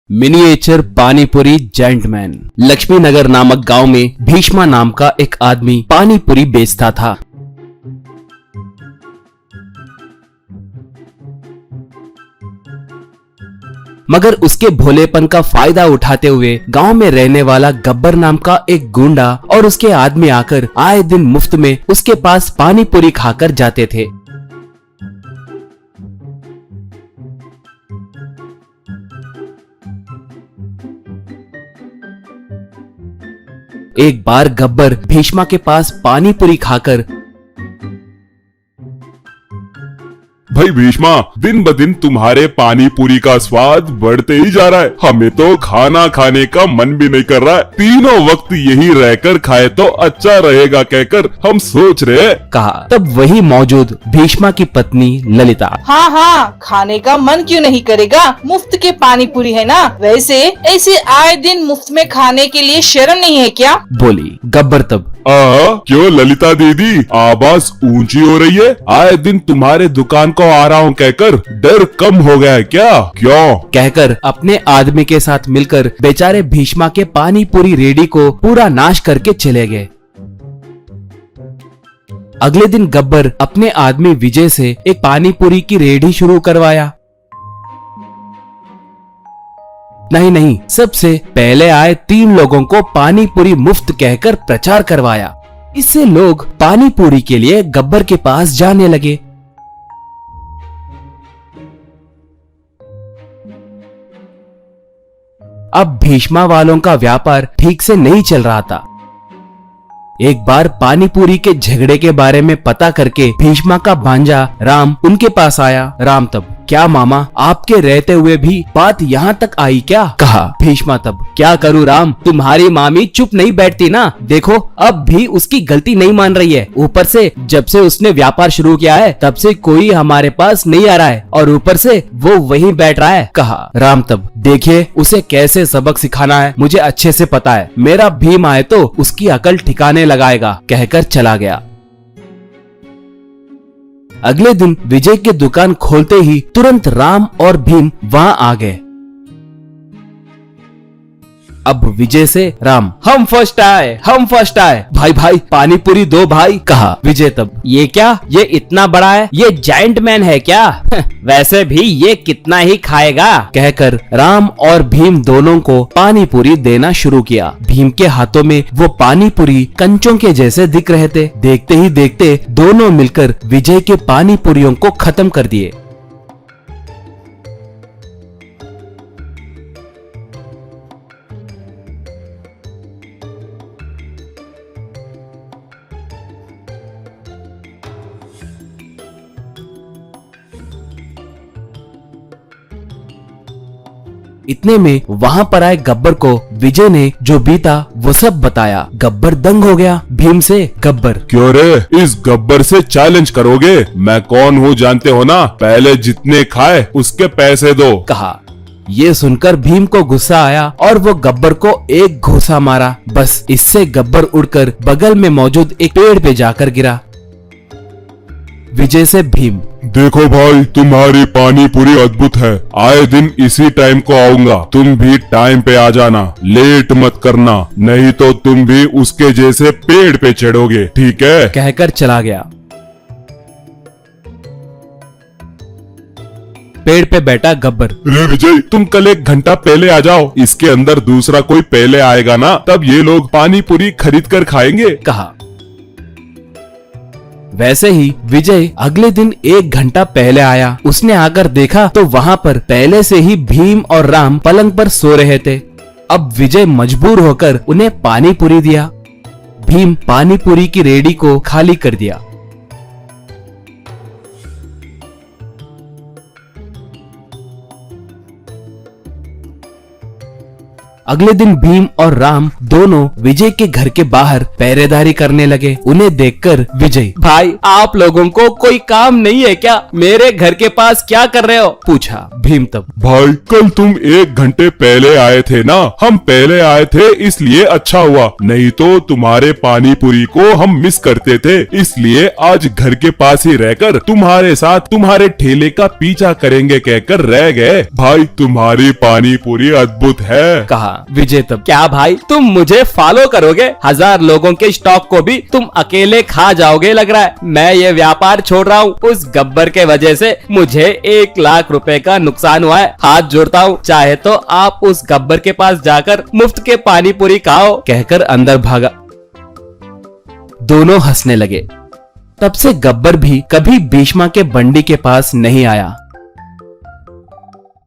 Miniature panipuri gentleman. Lakshmi Nagar नामक गांव में भीष्मा नाम का एक आदमी पानीपुरी बेचता था। मगर उसके भोलेपन का फायदा उठाते हुए गांव में रहने वाला गब्बर नाम का एक गुंडा और उसके आदमी आकर आए दिन मुफ्त में उसके पास पानीपुरी खाकर जाते थे। एक बार गब्बर भीष्मा के पास पानीपुरी खाकर, भाई भीष्मा, दिन ब दिन तुम्हारे पानी पूरी का स्वाद बढ़ते ही जा रहा है। हमें तो खाना खाने का मन भी नहीं कर रहा है। तीनों वक्त यही रहकर खाए तो अच्छा रहेगा कहकर हम सोच रहे हैं। कहा। तब वही मौजूद भीष्मा की पत्नी ललिता, हाँ हाँ, खाने का मन क्यों नहीं करेगा, मुफ्त के पानी पूरी है ना। वैसे ऐसे आए दिन मुफ्त में खाने के लिए शर्म नहीं है क्या, बोली। गब्बर तब, क्यों ललिता दीदी, आवाज ऊंची हो रही है। आए दिन तुम्हारे दुकान को आ रहा हूँ कहकर डर कम हो गया है क्या? क्यों? कहकर अपने आदमी के साथ मिलकर बेचारे भीष्मा के पानी पूरी रेडी को पूरा नाश करके चले गए। अगले दिन गब्बर अपने आदमी विजय से एक पानी पूरी की रेडी शुरू करवाया। नहीं, सबसे पहले आए 3 लोगों को पानी पूरी मुफ्त कहकर प्रचार करवाया। इससे लोग पानी पूरी के लिए गब्बर के पास जाने लगे। अब भीष्मा वालों का व्यापार ठीक से नहीं चल रहा था। एक बार पानीपुरी के झगड़े के बारे में पता करके भीष्मा का भांजा राम उनके पास आया। राम तब, क्या मामा, आपके रहते हुए भी बात यहाँ तक आई क्या? कहा। भीष्मा तब, क्या करूँ राम, तुम्हारी मामी चुप नहीं बैठती ना। देखो अब भी उसकी गलती नहीं मान रही है। ऊपर से जब से उसने व्यापार शुरू किया है तब से कोई हमारे पास नहीं आ रहा है और ऊपर से वो वहीं बैठ रहा है। कहा। राम तब, देखिए उसे कैसे सबक सिखाना है मुझे अच्छे से पता है। मेरा भीम आए तो उसकी अकल ठिकाने लगाएगा, कहकर चला गया। अगले दिन विजय की दुकान खोलते ही तुरंत राम और भीम वहां आ गए। अब विजय से राम, हम फर्स्ट आए, भाई पानीपुरी दो भाई। कहा। विजय तब, ये क्या, ये इतना बड़ा है, ये जायंट मैन है क्या? वैसे भी ये कितना ही खाएगा, कहकर राम और भीम दोनों को पानीपुरी देना शुरू किया। भीम के हाथों में वो पानीपुरी कंचों के जैसे दिख रहे थे। देखते ही देखते दोनों मिलकर विजय के पानीपुरियों को खत्म कर दिए। इतने में वहां पर आए गब्बर को विजय ने जो बीता वो सब बताया। गब्बर दंग हो गया। भीम से, गब्बर, क्यों रे, इस गब्बर से चैलेंज करोगे? मैं कौन हूँ जानते हो ना, पहले जितने खाए उसके पैसे दो। कहा। ये सुनकर भीम को गुस्सा आया और वो गब्बर को एक घूंसा मारा। बस इससे गब्बर उड़कर बगल में मौजूद एक पेड़ पे जाकर गिरा। विजय से भीम, देखो भाई, तुम्हारी पानी पूरी अद्भुत है। आए दिन इसी टाइम को आऊंगा, तुम भी टाइम पे आ जाना, लेट मत करना, नहीं तो तुम भी उसके जैसे पेड़ पे चढ़ोगे, ठीक है? कहकर चला गया। पेड़ पे बैठा गब्बर, रे विजय, तुम कल 1 घंटा पहले आ जाओ, इसके अंदर दूसरा कोई पहले आएगा ना, तब ये लोग पानी पूरी खरीद कर खाएंगे। कहा। वैसे ही विजय अगले दिन 1 घंटा पहले आया। उसने आकर देखा तो वहां पर पहले से ही भीम और राम पलंग पर सो रहे थे। अब विजय मजबूर होकर उन्हें पानी पूरी दिया। भीम पानी पूरी की रेडी को खाली कर दिया। अगले दिन भीम और राम दोनों विजय के घर के बाहर पहरेदारी करने लगे। उन्हें देखकर विजय, भाई आप लोगों को कोई काम नहीं है क्या? मेरे घर के पास क्या कर रहे हो? पूछा। भीम तब, भाई कल तुम 1 घंटे पहले आए थे ना, हम पहले आए थे इसलिए अच्छा हुआ, नहीं तो तुम्हारे पानी पूरी को हम मिस करते थे, इसलिए आज घर के पास ही रहकर तुम्हारे साथ तुम्हारे ठेले का पीछा करेंगे कहकर रह गए। भाई तुम्हारी पानी पूरी अद्भुत है, कहा। विजय तब, क्या भाई तुम मुझे फॉलो करोगे? 1000 लोगों के स्टॉक को भी तुम अकेले खा जाओगे लग रहा है। मैं ये व्यापार छोड़ रहा हूँ, उस गब्बर के वजह से मुझे 1 लाख रुपए का नुकसान हुआ है। हाथ जोड़ता हूँ, चाहे तो आप उस गब्बर के पास जाकर मुफ्त के पानी पूरी खाओ, कहकर अंदर भागा। दोनों हंसने लगे। तब से गब्बर भी कभी भीष्मा के बंडी के पास नहीं आया।